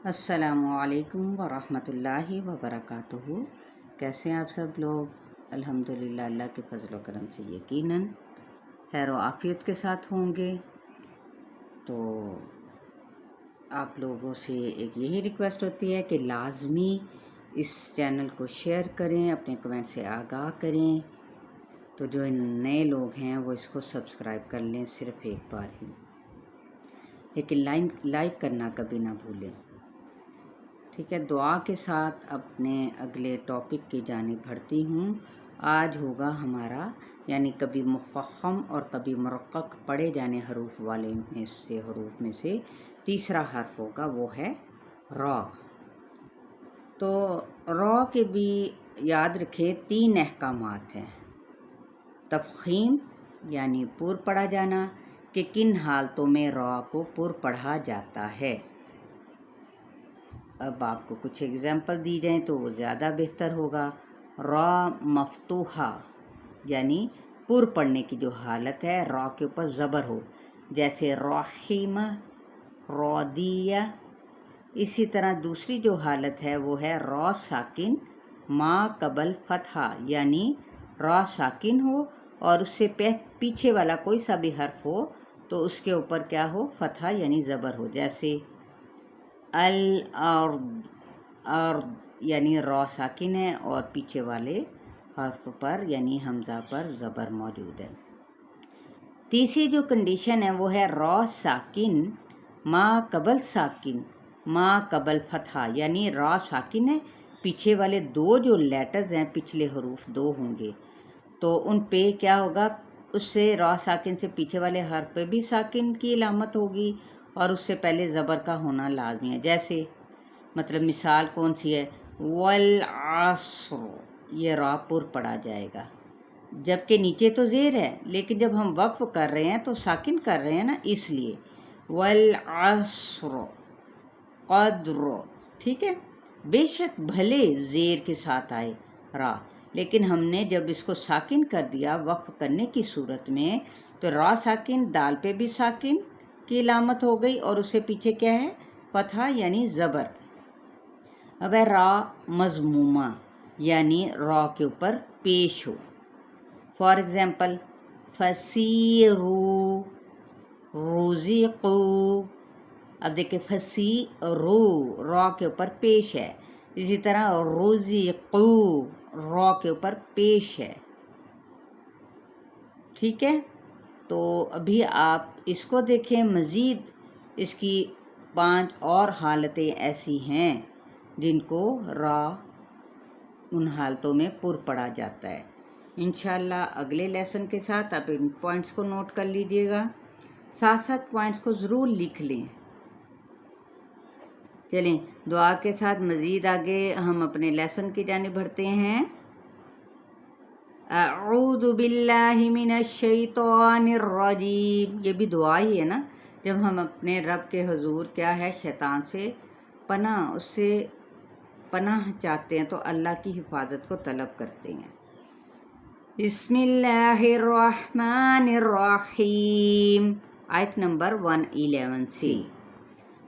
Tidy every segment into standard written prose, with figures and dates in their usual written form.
السلام علیکم ورحمۃ اللہ وبرکاتہ۔ کیسے ہیں آپ سب لوگ؟ الحمدللہ اللہ کے فضل و کرم سے یقیناً خیر و عافیت کے ساتھ ہوں گے۔ تو آپ لوگوں سے ایک یہی ریکویسٹ ہوتی ہے کہ لازمی اس چینل کو شیئر کریں، اپنے کمنٹ سے آگاہ کریں۔ تو جو نئے لوگ ہیں وہ اس کو سبسکرائب کر لیں صرف ایک بار ہی، لیکن لائک کرنا کبھی نہ بھولیں، ٹھیک ہے؟ دعا کے ساتھ اپنے اگلے ٹاپک کی جانب بڑھتی ہوں۔ آج ہوگا ہمارا کبھی مفخم اور کبھی مرقق پڑھے جانے حروف میں سے تیسرا حرف ہوگا، وہ ہے را۔ تو را کے بھی یاد رکھے 3 احکامات ہیں۔ تفخیم یعنی پر پڑھا جانا، کہ کن حالتوں میں را کو پر پڑھا جاتا ہے۔ اب آپ کو کچھ اگزامپل دی جائیں تو وہ زیادہ بہتر ہوگا۔ را مفتوحہ یعنی پر پڑھنے کی جو حالت ہے، را کے اوپر زبر ہو، جیسے رحیمہ، رودیہ۔ اسی طرح دوسری جو حالت ہے وہ ہے را ساکن ما قبل فتحہ، یعنی را ساکن ہو اور اس سے پیچھے والا کوئی سا بھی حرف ہو تو اس کے اوپر کیا ہو؟ فتحہ یعنی زبر ہو، جیسے الارض، ارض یعنی را ساکن ہے اور پیچھے والے حرف پر یعنی حمزہ پر زبر موجود ہے۔ تیسری جو کنڈیشن ہے وہ ہے را ساکن ما قبل ساکن ما قبل فتحہ، یعنی را ساکن ہے، پیچھے والے 2 جو لیٹرز ہیں، پچھلے حروف 2 ہوں گے تو ان پہ کیا ہوگا؟ اس سے را ساکن سے پیچھے والے حرف پہ بھی ساکن کی علامت ہوگی اور اس سے پہلے زبر کا ہونا لازمی ہے۔ جیسے مثال کون سی ہے؟ والعصر، یہ را پر پڑھا جائے گا، جبکہ نیچے تو زیر ہے، لیکن جب ہم وقف کر رہے ہیں تو ساکن کر رہے ہیں نا، اس لیے والعصر قدر، ٹھیک ہے؟ بے شک بھلے زیر کے ساتھ آئے را، لیکن ہم نے جب اس کو ساکن کر دیا وقف کرنے کی صورت میں تو را ساکن دال پہ بھی ساکن کی علامت ہو گئی اور اس سے پیچھے کیا ہے؟ فتحہ یعنی زبر۔ اب ہے را مضمومہ، یعنی را کے اوپر پیش ہو۔ For example فسیرو، رزقو۔ اب دیکھیں فسیرو را کے اوپر پیش ہے، اسی طرح رزقو را کے اوپر پیش ہے، ٹھیک ہے؟ تو ابھی آپ اس کو دیکھیں، مزید اس کی 5 اور حالتیں ایسی ہیں جن کو را ان حالتوں میں پر پڑھا جاتا ہے۔ انشاءاللہ اگلے لیسن کے ساتھ آپ ان پوائنٹس کو نوٹ کر لیجئے گا، ساتھ ساتھ پوائنٹس کو ضرور لکھ لیں۔ چلیں دعا کے ساتھ مزید آگے ہم اپنے لیسن کی جانب بڑھتے ہیں۔ اعوذ باللہ من الشیطان الرجیم، یہ بھی دعا ہی ہے نا، جب ہم اپنے رب کے حضور کیا ہے؟ شیطان سے اس سے پناہ چاہتے ہیں تو اللہ کی حفاظت کو طلب کرتے ہیں۔ بسم اللہ الرحمن الرحیم، آیت نمبر 111 سے۔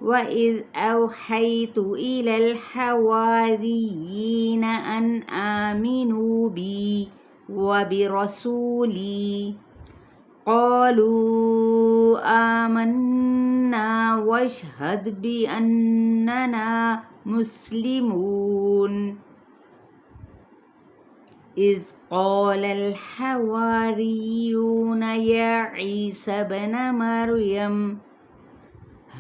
وَإِذْ أَوْحَيْتُ إِلَى الْحَوَارِيِّينَ أَنْ آمِنُوا بِي وَبِرَسُولِي قَالُوا آمَنَّا وَاشْهَدْ بِأَنَّنَا مُسْلِمُونَ إِذْ قَالَ الْحَوَارِيُّونَ يَا عِيسَى ابْنَ مَرْيَمَ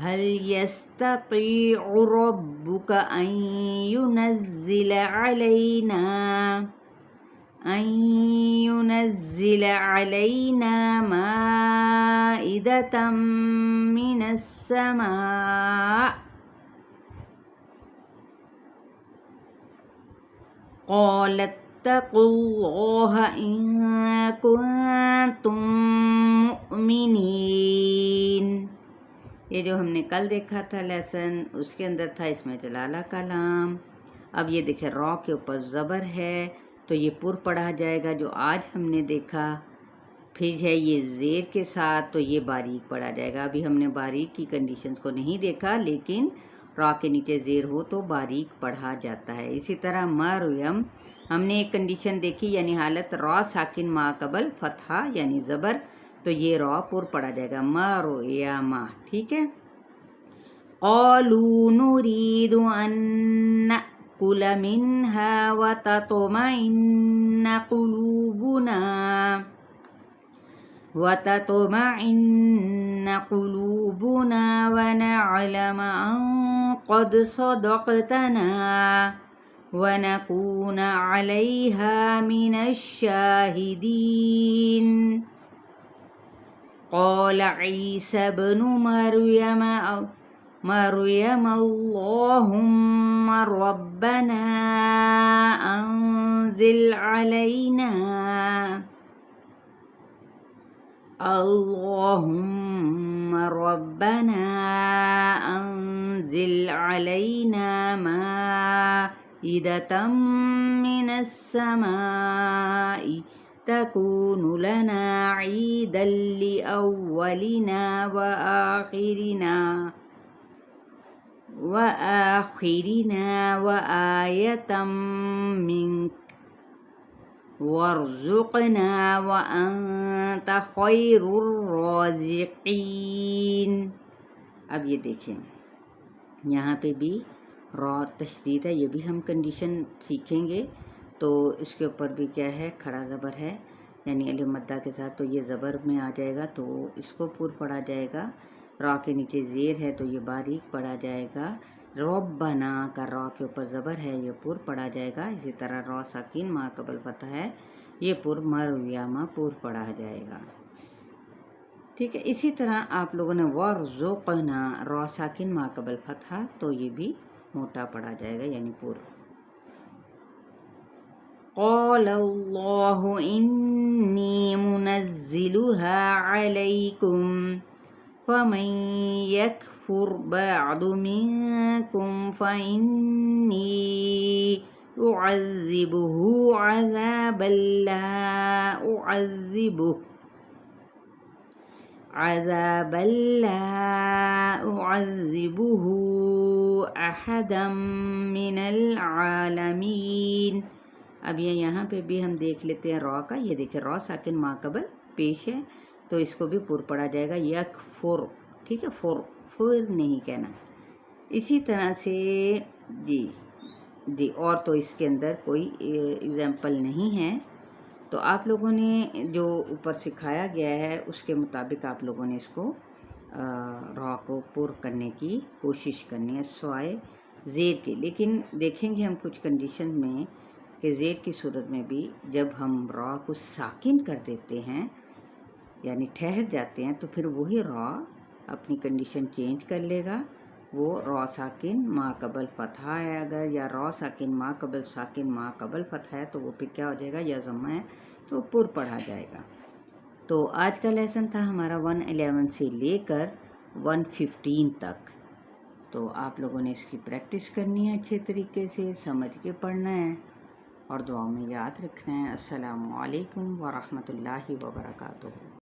هل يستطيع ربك أن ينزل علينا مائدة من السماء قال اتقوا الله إن كنتم مؤمنين۔ یہ جو ہم نے کل دیکھا تھا لیسن، اس کے اندر تھا اسم جلالہ کا لام۔ اب یہ دیکھیں را کے اوپر زبر ہے تو یہ پر پڑھا جائے گا جو آج ہم نے دیکھا۔ پھر ہے یہ زیر کے ساتھ تو یہ باریک پڑھا جائے گا۔ ابھی ہم نے باریک کی کنڈیشنز کو نہیں دیکھا، لیکن را کے نیچے زیر ہو تو باریک پڑھا جاتا ہے. اسی طرح مریم ہم نے ایک کنڈیشن دیکھی یعنی حالت را ساکن ما قبل فتحہ یعنی زبر تو یہ را پر پڑھا جائے گا مریم. ٹھیک ہے. قالوا نريد أن نأكل منها وتطمئن قلوبنا ونعلم أن قد صدقتنا ونكون عليها من الشاهدين. قال عيسى ابن مريم اللهم ربنا أنزل علينا مائدة من السماء تكون لنا عيدا لأولنا وآخرنا وآية منك وارزقنا وأنت خير الرازقين. اب یہ دیکھیں یہاں پہ بھی را تشدید ہے، یہ بھی ہم کنڈیشن سیکھیں گے. تو اس کے اوپر بھی کیا ہے کھڑا زبر ہے یعنی الف مدہ کے ساتھ تو یہ زبر میں آ جائے گا تو اس کو پر پڑھا جائے گا. را کے نیچے زیر ہے تو یہ باریک پڑھا جائے گا. ربنا کا را کے اوپر زبر ہے یہ پر پڑھا جائے گا. اسی طرح را ساکن ما قبل فتح ہے یہ پر مریم پر پڑھا جائے گا. ٹھیک ہے. اسی طرح آپ لوگوں نے ورزقنا را ساکن ما قبل فتح تو یہ بھی موٹا پڑھا جائے گا یعنی پر. قال اللہ انی منزلها علیکم فمن يكفر بعد منكم فإني أعذبه عذابا لا أعذبه أحدا من العالمين. اب یہاں پہ بھی ہم دیکھ لیتے ہیں را کا. یہ دیکھیں را ساکن ما قبل پیش ہے تو اس کو بھی پر پڑھا جائے گا یکفر. ٹھیک ہے. فر نہیں کہنا. اسی طرح سے جی اور تو اس کے اندر کوئی ایگزامپل نہیں ہے. تو آپ لوگوں نے جو اوپر سکھایا گیا ہے اس کے مطابق آپ لوگوں نے اس کو را کو پر کرنے کی کوشش کرنی ہے سوائے زیر کے. لیکن دیکھیں گے ہم کچھ کنڈیشن میں کہ زیر کی صورت میں بھی جب ہم را کو ساکن کر دیتے ہیں یعنی ٹھہر جاتے ہیں تو پھر وہی را اپنی کنڈیشن چینج کر لے گا. وہ را ساکن ما قبل فتح ہے اگر یا را ساکن ما قبل فتح ہے تو وہ پھر کیا ہو جائے گا یا ضمہ ہے تو پر پڑھا جائے گا. تو آج کا لیسن تھا ہمارا 111 سے لے کر 115 تک. تو آپ لوگوں نے اس کی پریکٹس کرنی ہے اچھے طریقے سے سمجھ کے پڑھنا ہے اور دعاؤں میں یاد رکھنا ہے. السلام علیکم ورحمۃ اللہ وبرکاتہ.